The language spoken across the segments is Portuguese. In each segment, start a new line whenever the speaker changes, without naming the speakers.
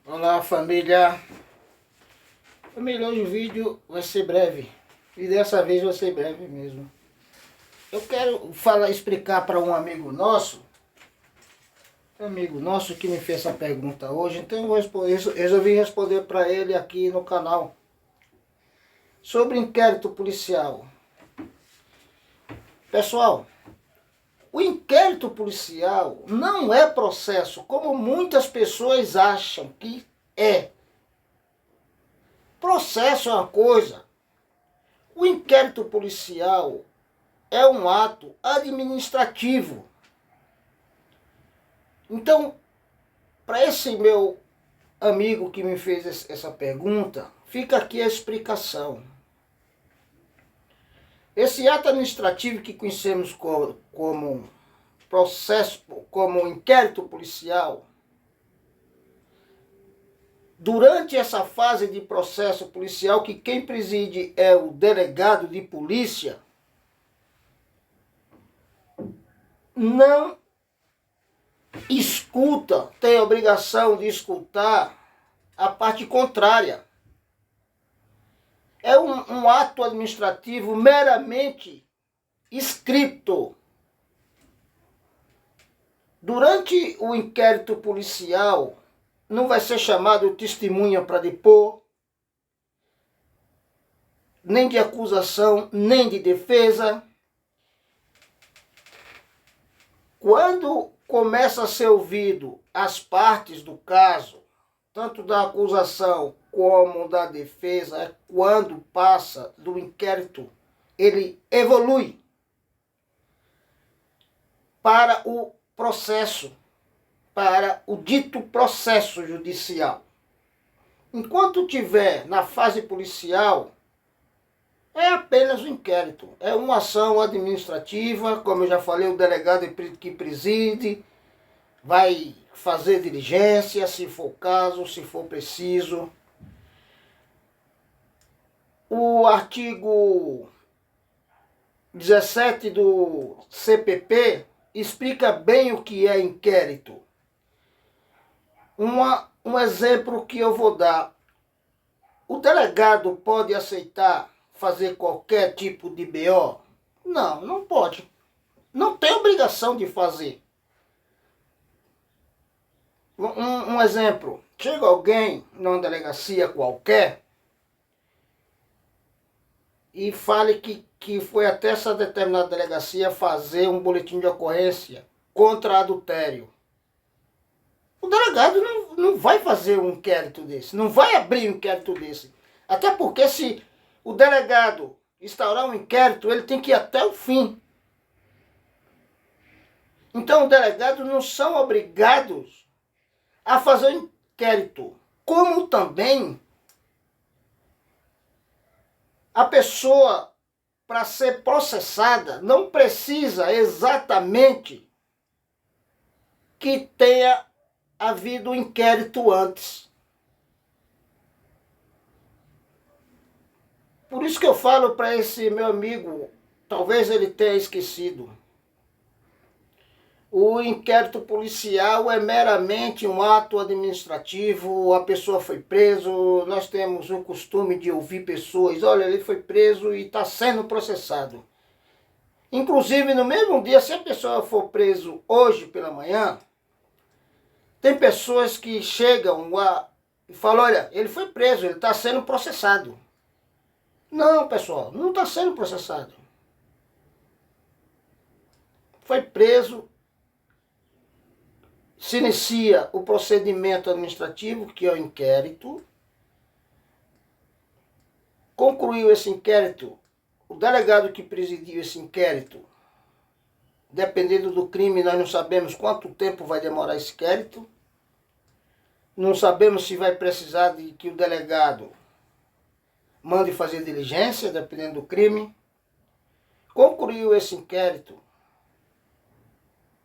Olá família. Família, hoje o vídeo vai ser breve. E dessa vez vai ser breve mesmo. Eu quero explicar para um amigo nosso que me fez essa pergunta hoje. Então resolvi responder para ele aqui no canal. Sobre inquérito policial. Pessoal, o inquérito policial não é processo, como muitas pessoas acham que é. Processo é uma coisa. O inquérito policial é um ato administrativo. Então, para esse meu amigo que me fez essa pergunta, fica aqui a explicação. Esse ato administrativo que conhecemos como processo, como inquérito policial, durante essa fase de processo policial, que quem preside é o delegado de polícia, não escuta, tem a obrigação de escutar a parte contrária. É um ato administrativo meramente escrito. Durante o inquérito policial, não vai ser chamado testemunha para depor, nem de acusação, nem de defesa. Quando começa a ser ouvido as partes do caso, tanto da acusação como da defesa, é quando passa do inquérito, ele evolui para o processo, para o dito processo judicial. Enquanto tiver na fase policial, é apenas um inquérito, é uma ação administrativa, como eu já falei, o delegado que preside vai fazer diligência, se for caso, se for preciso. O artigo 17 do CPP explica bem o que é inquérito. Um exemplo que eu vou dar. O delegado pode aceitar fazer qualquer tipo de BO? Não, não pode. Não tem obrigação de fazer. Um exemplo. Chega alguém numa delegacia qualquer e fale que foi até essa determinada delegacia fazer um boletim de ocorrência contra adultério. O delegado não vai fazer um inquérito desse, não vai abrir um inquérito desse. Até porque se o delegado instaurar um inquérito, ele tem que ir até o fim. Então, os delegados não são obrigados a fazer um inquérito. Como também a pessoa, para ser processada, não precisa exatamente que tenha havido um inquérito antes. Por isso que eu falo para esse meu amigo, talvez ele tenha esquecido. O inquérito policial é meramente um ato administrativo, a pessoa foi presa, nós temos o costume de ouvir pessoas, olha, ele foi preso e está sendo processado. Inclusive, no mesmo dia, se a pessoa for preso hoje pela manhã, tem pessoas que chegam e falam, olha, ele foi preso, ele está sendo processado. Não, pessoal, não está sendo processado. Foi preso, se inicia o procedimento administrativo, que é o inquérito. Concluiu esse inquérito, o delegado que presidiu esse inquérito, dependendo do crime, nós não sabemos quanto tempo vai demorar esse inquérito. Não sabemos se vai precisar de que o delegado mande fazer diligência, dependendo do crime. Concluiu esse inquérito,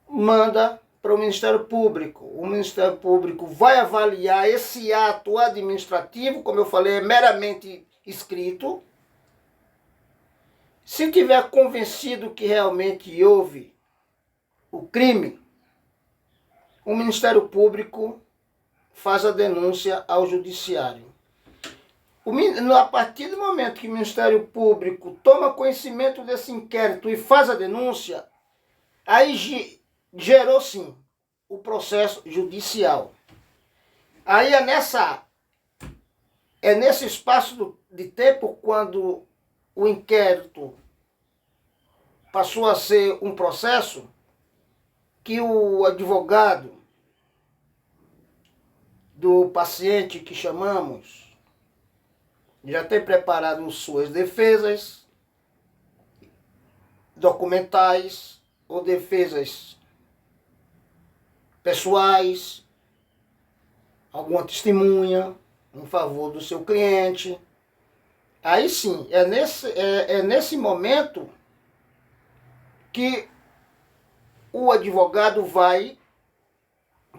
manda para o Ministério Público. O Ministério Público vai avaliar esse ato administrativo, como eu falei, é meramente escrito. Se tiver convencido que realmente houve o crime, o Ministério Público faz a denúncia ao judiciário. A partir do momento que o Ministério Público toma conhecimento desse inquérito e faz a denúncia, aí gerou sim o processo judicial. Aí é nesse espaço de tempo, quando o inquérito passou a ser um processo, que o advogado do paciente, que chamamos, já tem preparado suas defesas documentais ou defesas pessoais, alguma testemunha em favor do seu cliente. Aí sim, é nesse momento que o advogado vai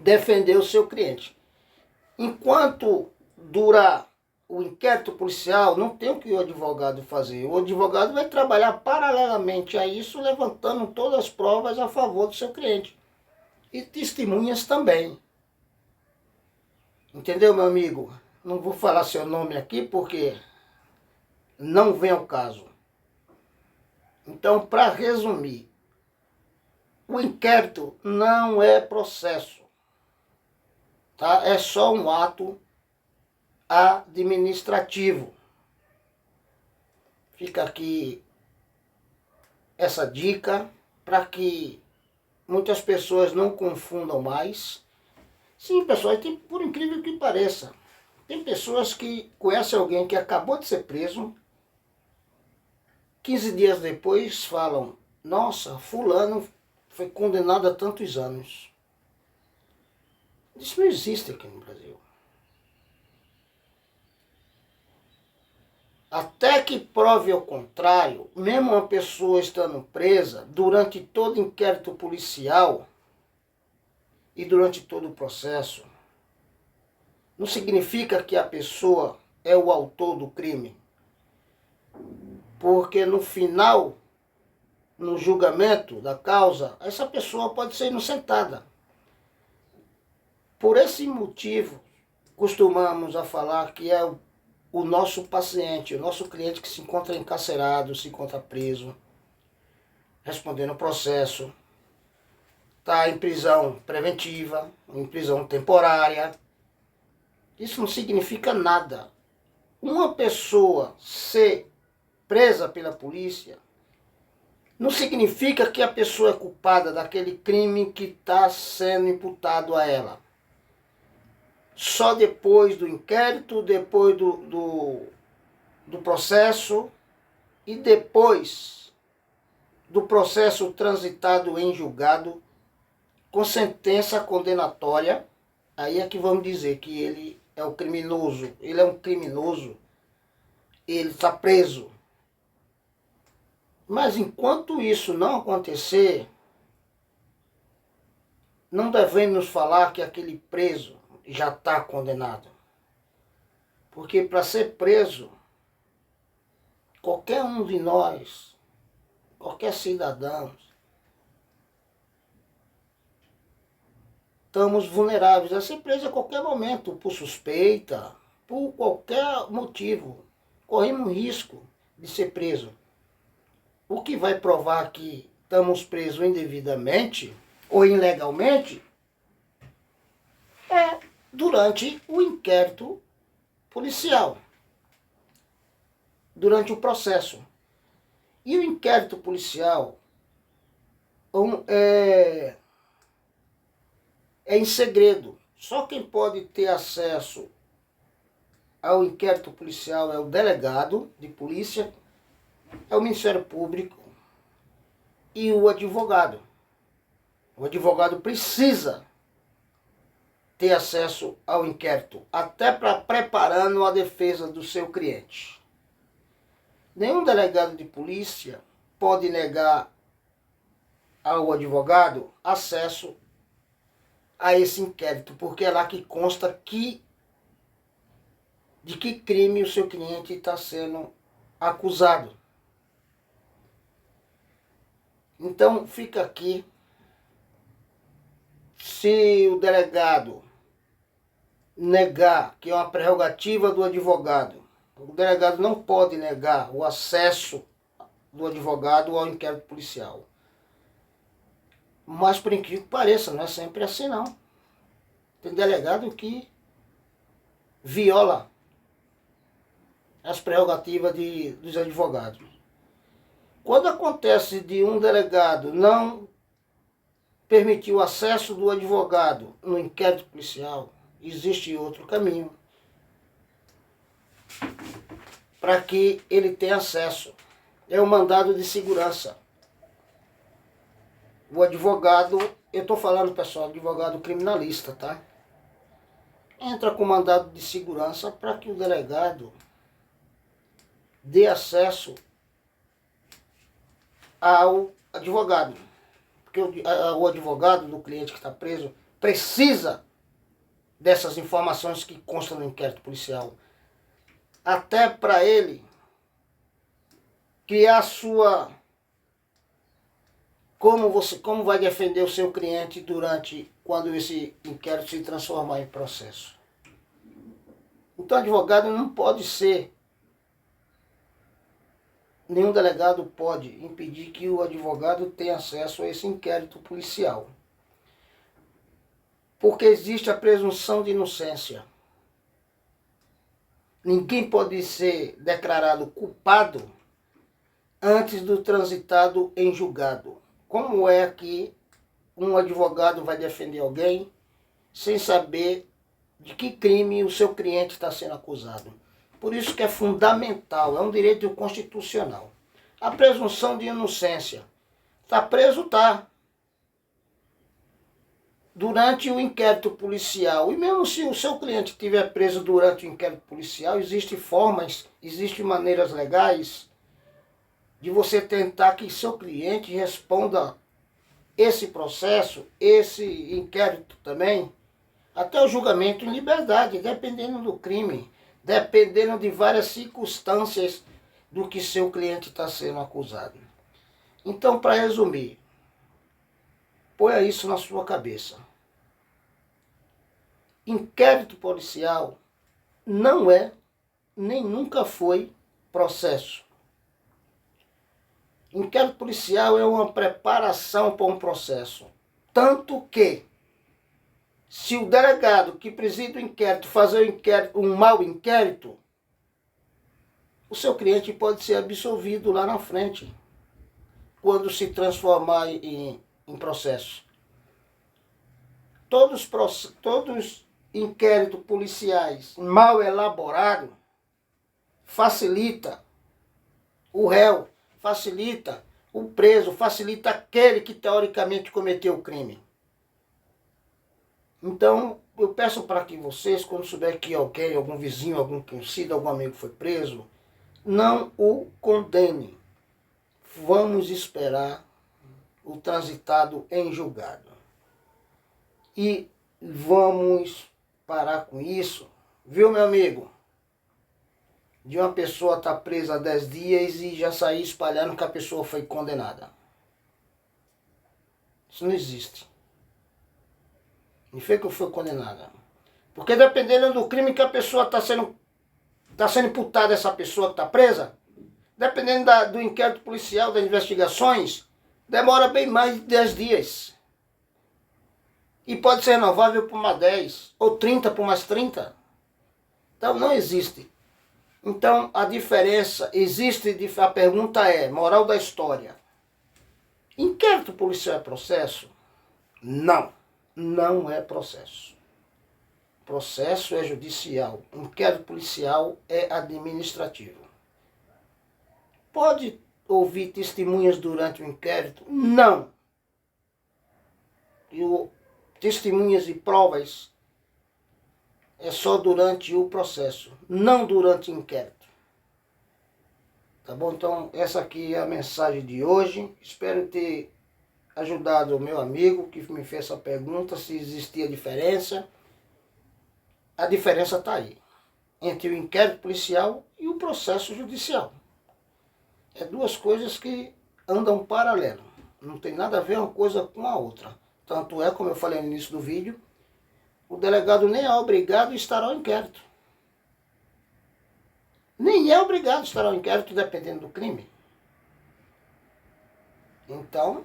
defender o seu cliente. Enquanto durar o inquérito policial, não tem o que o advogado fazer. O advogado vai trabalhar paralelamente a isso, levantando todas as provas a favor do seu cliente. E testemunhas também. Entendeu, meu amigo? Não vou falar seu nome aqui porque não vem ao caso. Então, para resumir, o inquérito não é processo, tá? É só um ato administrativo. Fica aqui essa dica para que muitas pessoas não confundam mais. Sim, pessoal, por incrível que pareça, tem pessoas que conhecem alguém que acabou de ser preso, 15 dias depois falam: nossa, fulano foi condenado a tantos anos. Isso não existe aqui no Brasil. Até que prove ao contrário, mesmo uma pessoa estando presa, durante todo o inquérito policial e durante todo o processo, não significa que a pessoa é o autor do crime. Porque no final, no julgamento da causa, essa pessoa pode ser inocentada. Por esse motivo, costumamos a falar que é o nosso paciente, o nosso cliente que se encontra encarcerado, se encontra preso, respondendo o processo, está em prisão preventiva, em prisão temporária. Isso não significa nada. Uma pessoa ser presa pela polícia não significa que a pessoa é culpada daquele crime que está sendo imputado a ela. Só depois do inquérito, depois do processo e depois do processo transitado em julgado com sentença condenatória, aí é que vamos dizer que ele é o criminoso. Ele é um criminoso, ele está preso. Mas enquanto isso não acontecer, não devemos falar que aquele preso já está condenado. Porque para ser preso, qualquer um de nós, qualquer cidadão, estamos vulneráveis a ser preso a qualquer momento, por suspeita, por qualquer motivo. Corremos risco de ser preso. O que vai provar que estamos presos indevidamente ou ilegalmente é durante o inquérito policial, durante o processo. E o inquérito policial é em segredo. Só quem pode ter acesso ao inquérito policial é o delegado de polícia, é o Ministério Público e o advogado. O advogado precisa ter acesso ao inquérito, até para preparando a defesa do seu cliente. Nenhum delegado de polícia pode negar ao advogado acesso a esse inquérito, porque é lá que consta de que crime o seu cliente está sendo acusado. Então fica aqui, se o delegado negar, que é uma prerrogativa do advogado. O delegado não pode negar o acesso do advogado ao inquérito policial. Mas, por incrível que pareça, não é sempre assim, não. Tem delegado que viola as prerrogativas dos advogados. Quando acontece de um delegado não permitir o acesso do advogado no inquérito policial, existe outro caminho para que ele tenha acesso. É o mandado de segurança. O advogado, eu estou falando, pessoal, advogado criminalista, tá? Entra com mandado de segurança para que o delegado dê acesso ao advogado. Porque o advogado do cliente que está preso precisa dessas informações que constam no inquérito policial. Até para ele criar a sua... Como vai defender o seu cliente quando esse inquérito se transformar em processo. Então, advogado não pode ser, nenhum delegado pode impedir que o advogado tenha acesso a esse inquérito policial. Porque existe a presunção de inocência. Ninguém pode ser declarado culpado antes do transitado em julgado. Como é que um advogado vai defender alguém sem saber de que crime o seu cliente está sendo acusado? Por isso que é fundamental, é um direito constitucional. A presunção de inocência. Está preso, tá. Durante o inquérito policial, e mesmo se o seu cliente estiver preso durante o inquérito policial, existem formas, existem maneiras legais de você tentar que seu cliente responda esse processo, esse inquérito também, até o julgamento em liberdade, dependendo do crime, dependendo de várias circunstâncias do que seu cliente está sendo acusado. Então, para resumir, ponha isso na sua cabeça. Inquérito policial não é, nem nunca foi, processo. Inquérito policial é uma preparação para um processo. Tanto que, se o delegado que preside o inquérito fazer um mau inquérito, o seu cliente pode ser absolvido lá na frente, quando se transformar em processo. Todos inquéritos policiais mal elaborados facilita o réu, facilita o preso, facilita aquele que teoricamente cometeu o crime. Então, eu peço para que vocês, quando souber que alguém, algum vizinho, algum conhecido, algum amigo foi preso, não o condene. Vamos esperar o transitado em julgado. E vamos parar com isso, viu, meu amigo? De uma pessoa estar presa há 10 dias e já sair espalhando que a pessoa foi condenada. Isso não existe. Não foi que foi condenada. Porque dependendo do crime que a pessoa está sendo imputada, essa pessoa que está presa, dependendo do inquérito policial, das investigações, demora bem mais de 10 dias. E pode ser renovável por mais 10, ou 30 por mais 30. Então não existe. Então a diferença existe, a pergunta é, moral da história. Inquérito policial é processo? Não, não é processo. Processo é judicial, inquérito policial é administrativo. Pode ouvir testemunhas durante o inquérito? Não. Testemunhas e provas é só durante o processo, não durante o inquérito. Tá bom? Então, essa aqui é a mensagem de hoje. Espero ter ajudado o meu amigo que me fez essa pergunta, se existia diferença. A diferença está aí, entre o inquérito policial e o processo judicial. É duas coisas que andam paralelo. Não tem nada a ver uma coisa com a outra. Tanto é, como eu falei no início do vídeo, o delegado nem é obrigado a estar ao inquérito. Nem é obrigado a estar ao inquérito, dependendo do crime. Então,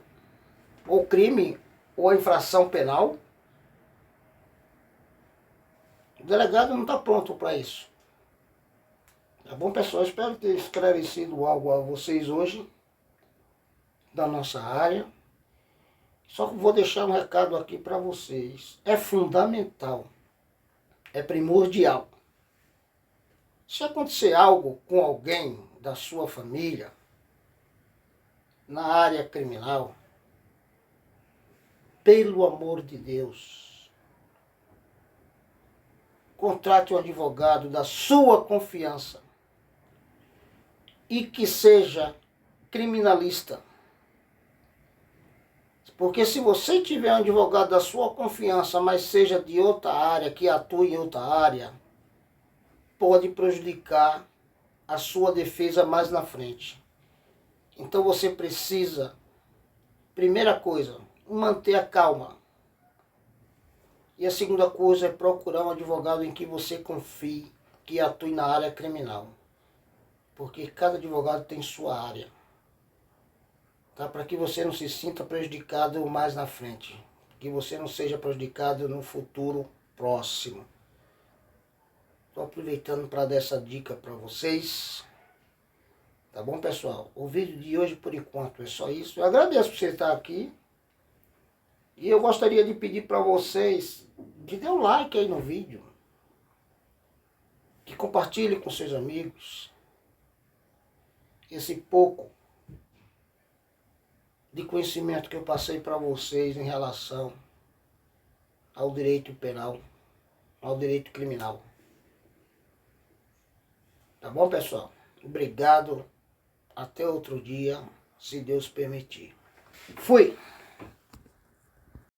o crime ou a infração penal, o delegado não está pronto para isso. Tá bom, pessoal? Espero ter esclarecido algo a vocês hoje, da nossa área. Só vou deixar um recado aqui para vocês. É fundamental, é primordial. Se acontecer algo com alguém da sua família, na área criminal, pelo amor de Deus, contrate um advogado da sua confiança e que seja criminalista. Porque se você tiver um advogado da sua confiança, mas seja de outra área, que atue em outra área, pode prejudicar a sua defesa mais na frente. Então você precisa, primeira coisa, manter a calma. E a segunda coisa é procurar um advogado em que você confie, que atue na área criminal. Porque cada advogado tem sua área. Tá? Para que você não se sinta prejudicado mais na frente. Que você não seja prejudicado no futuro próximo. Estou aproveitando para dar essa dica para vocês. Tá bom, pessoal? O vídeo de hoje, por enquanto, é só isso. Eu agradeço por você estar aqui. E eu gostaria de pedir para vocês que dê um like aí no vídeo. Que compartilhe com seus amigos. Esse pouco de conhecimento que eu passei para vocês em relação ao direito penal, ao direito criminal. Tá bom, pessoal? Obrigado. Até outro dia, se Deus permitir. Fui!